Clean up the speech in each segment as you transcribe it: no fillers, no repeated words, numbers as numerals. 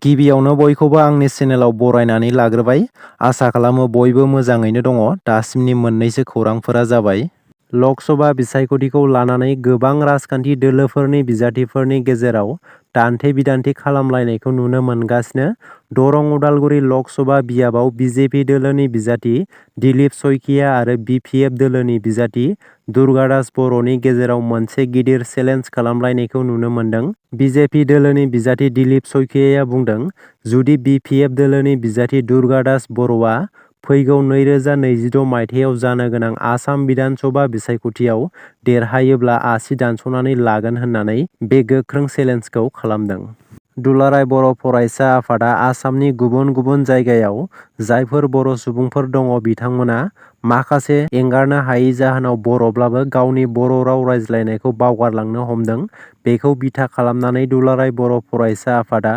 गिबियावनो बयखौबो आंनि चेनेलाव बरायनानै लाग्रोबाय। आसा खालामो बयबो मोजाङैनो दङ। दासिमनि मोननैसो खौरांफोरा जाबाय। लकसभा बिसायख'थिखौ लानानै गोबां राजखान्थि दोलोफोरनि बिजाथिफोरनि गेजेराव दान्थे-बिदान्थे खालामलायनायखौ नुनो मोनगासिनो। दरं उदालगुरि लकसभा बियाबाव बिजेपि दोलोनि बिजाथि दिलीप शइकिया आरो बिपिएफ दोलोनि बिजाथि दुर्गादास बर'नि गेजेराव मोनसे गिदिर चेलेन्ज खालामलायनायखौ नुनो मोन्दों। बिजेपि दोलोनि बिजाथि दिलीप शइकियाया बुंदों, जुदि बिपिएफ दोलोनि बिजाथि दुर्गादास बर'आ फैगौ 2026 मायथाइयाव जानो गोनां आसाम बिधान सभा बिसायख'थियाव देरहायोब्ला आसि दानस'नानै लागोन होननानै बे गोख्रों चेलेन्जखौ खालामदों। दुलाराय बर' फरायसा आफादा आसामनि गुबुन गुबुन जायगायाव जायफोर बर' सुबुंफोर दङ बिथांमोना माखासे एंगारनो हायै जाहोनाव बर'ब्लाबो गावनि बर' राव रायज्लायनायखौ बावगारलांनो हमदों। बेखौ बिथा खालामनानै दुलाराय बर' फरायसा आफादा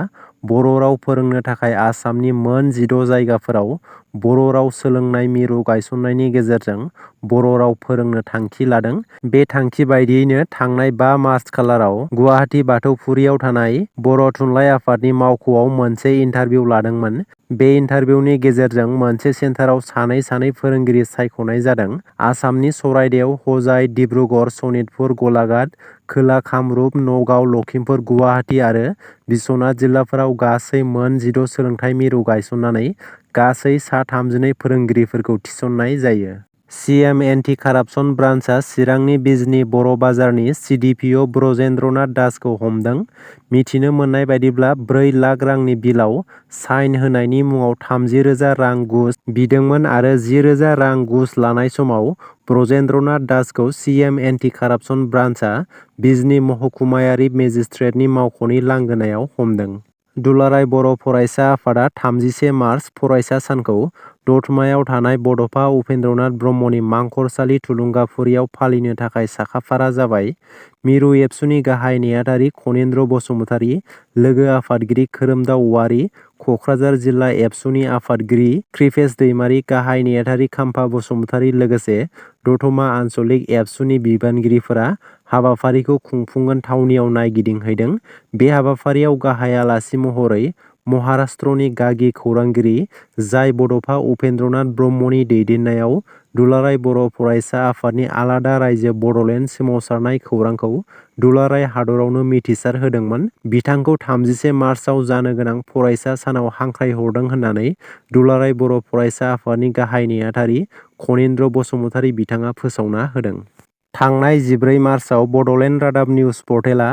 बर' राव फोरोंनो थाखाय आसामनि मोन 16 जायगाफोराव बर' राव सोलोंनाय मिरु गायसननायनि गेजेरजों बर' राव फोरोंनो थांखि लादों। बे थांखि बायदियैनो थांनाय 5 मार्च खालाराव गुवाहाटी बाथौफुरियाव थानाय बर' थुनलाइ आफादनि मावख'आव मोनसे इन्टारभिउ लादोंमोन। बे इन्टारभिउनि गेजेरजों मोनसे सेन्टाराव सानै फोरोंगिरि सायख'नाय जादों। आसामनि चराइदेव, हजाइ, डिब्रुगड़, सनितपुर, गलाघाट, खोला कामरुप, नगाव, लखिमपुर, गुवाहाटी आरो बिश्वनाथ जिल्लाफोराव गासै मोन 16 सोलोंथाइ मिरु गायसननानै गासै सा 32 फोरोंगिरिफोरखौ थिसननाय जायो। सिएम एन्टि कारापसन ब्रान्चआ चिरांनि बिजनी बर' बाजारनि सिडिपिअ ब्रजेन्द्रनाथ दासखौ हमदों। मिथिनो मोननाय बायदिब्ला 4 लाख रांनि बिलआव साइन होनायनि मुङाव 30,000 रां घुस बिदोंमोन आरो 10,000 रां घुस लानाय समाव Brajendranath दासखौ CM anti corruption ब्रान्चआ Bijni महकुमायारि मेजिस्ट्रेटनि मावख'नि लांगोनायाव हमदों। दुलाराय बर' फरायसा आफादा 31 मार्च फरायसा सानखौ दतमायाव थानाय बड'फा उपेन्द्रनाथ ब्रह्मनि मांखरसालि थुलुंगाफुरियाव फालिनो थाखाय साखाफारा जाबाय। मिरु एबसुनि गाहाय नेहाथारि खनिन्द्र बसुमतारी, लोगो आफादगिरि खोरोमदाव औवारी, क'क्राझार जिल्ला एबसुनि आफादगिरि कृपेश दैमारी, गाहाय नेहाथारि खाम्फा बसुमतारी लोगोसे दतमा आन्सलिक एबसुनि बिबानगिरिफोरा हाबाफारिखौ खुंफुंगोन थावनियाव नायगिदिंहैदों। बे हाबाफारियाव गाहाय आलासि महरै महाराष्ट्रनि गागि खौरांगिरि, जाय बड'फा उपेन्द्रनाथ ब्रह्मनि दैदेननायाव दुलाराय बर' फरायसा आफादनि आलादा रायजो बड'लेण्ड सोमावसारनाय खौरांखौ दुलाराय हादरावनो मिथिसार होदोंमोन। बिथांखौ 31 मार्चआव जानो गोनां फरायसा सानाव हांख्रायहरदों होननानै दुलाराय बर' फरायसा आफादनि गाहाय नेहाथारि खनिन्द्र बसुमतारी बिथाङा फोसावना होदों। थांनाय 14 मार्चआव बड'लेण्ड रादाब निउज पर्टेलआ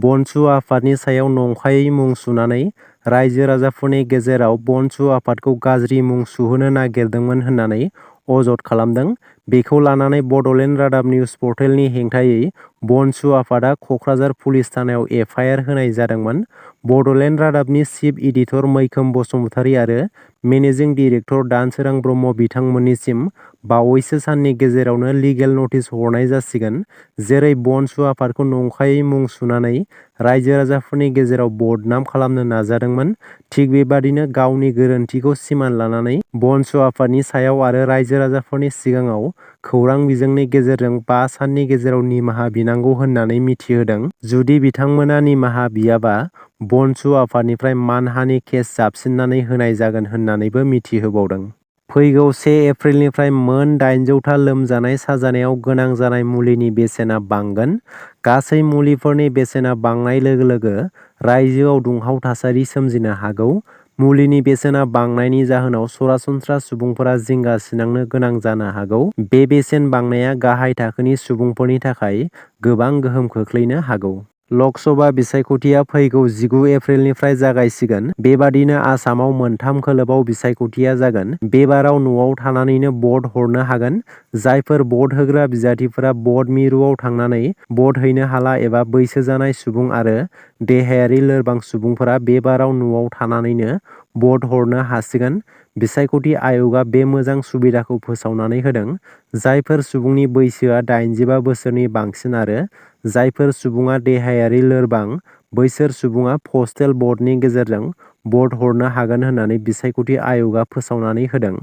बनसु आफादनि सायाव नंखायै मुं सुनानै रायजो राजाफोरनि गेजेराव बनसु आफादखौ गाज्रि मुं सुहोनो नागिरदोंमोन होननानै अजद खालामदों। बेखौ लानानै बड'लेण्ड रादाब निउज पर्टेलनि हेंथायै बनसु आफादा क'क्राझार पुलिस थानायाव एफआइआर होनाय जादोंमोन। बड'लेण्ड रादाबनि चिफ इडिटर मैखोम बसुमतारी आरो मेनेजिं डिरेक्टर दानसोरां ब्रह्म बिथांमोननिसिम बावैसो साननि गेजेरावनो लिगेल नटिस हरनाय जासिगोन। जेरै बनसु आफादखौ नंखायै मुं सुनानै रायजो राजाफोरनि गेजेराव बदनाम खालामनो नाजादोंमोन, थिग बेबादिनो गावनि गोरोन्थिखौ सिमान लानानै बनसु आफादनि सायाव आरो रायजो राजाफोरनि सिगाङाव खौरां बिजोंनि गेजेरजों 5 साननि गेजेराव निमाहा बिनांगौ होननानै मिथिहोदों। जुदि बिथांमोना निमाहा बियाबा बनसु आफादनिफ्राय मानहानि केस जाबसिननानै होनाय जागोन होननानैबो मिथिहोबावदों। फैगौ 1 एप्रिलनिफ्राय मोन 800था लोमजानाय साजानायाव गोनां जानाय मुलिनि बेसेना बांगोन। गासै मुलिफोरनि बेसेना बांनाय लोगो लोगो रायजोआव दुंहाव थासारि सोमजिनो हागौ। मुलिनि बेसेना बांनायनि जाहोनाव सरासनस्रा सुबुंफोरा जिंगा सिनांनो गोनां जानो हागौ। बे बेसेन बांनाया गाहाय थाखोनि सुबुंफोरनि थाखाय गोबां गोहोम खोख्लैनो हागौ। लकसभा बिसायख'थिया फैगौ 19 एप्रिलनिफ्राय जागायसिगोन। बेबादिनो आसामाव मोनथाम खोलोबाव बिसायख'थिया जागोन। बेबाराव न'आव थानानैनो भट हरनो हागोन। जायफोर भट होग्रा बिजाथिफोरा भट मिरुआव थांनानै भट हैनो हाला एबा बैसो जानाय सुबुं आरो देहायारि लोरबां सुबुंफोरा बेबाराव न'आव थानानैनो भट हरनो हासिगोन। बिसायख'थि आय'गआ बे मोजां सुबिदाखौ फोसावनानै होदों। जायफोर सुबुंनि बैसोआ 85 बोसोरनि बांसिन आरो जायफोर सुबुङा देहायारि लोरबां बैसोर सुबुङा पस्टेल भटनि गेजेरजों भट हरनो हागोन होननानै बिसायख'थि आय'गआ फोसावनानै होदों।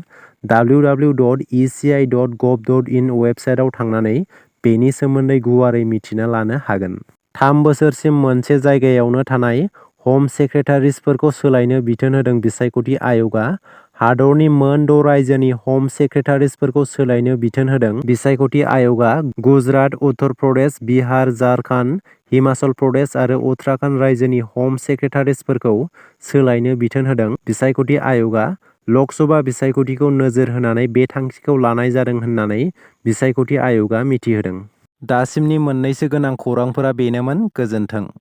www.eci.gov.in वेबसाइटआव थांनानै बेनि सोमोन्दै गुवारै मिथिना लानो हागोन। 3 बोसोरसिम मोनसे जायगायावनो थानाय हम सेक्रेटारिसफोरखौ सोलायनो बिथोन होदों बिसायख'थि आय'गआ। हादरनि मोन 6 रायजोनि हम सेक्रेटारिसफोरखौ सोलायनो बिथोन होदों बिसायख'थि आय'गआ। गुजरात, उत्तर प्रदेश, बिहार, झारखन्ड, हिमाचल प्रदेश आरो उत्तराखन्ड रायजोनि हम सेक्रेटारिसफोरखौ सोलायनो बिथोन होदों बिसायख'थि आय'गआ। लक सभा बिसायख'थिखौ नोजोर होनानै बे थांखिखौ लानाय जादों होननानै बिसायख'थि आय'गआ मिथिहोदों। दासिमनि मोननैसो गोनां खौरांफोरा बेनोमोन। गोजोन्थों।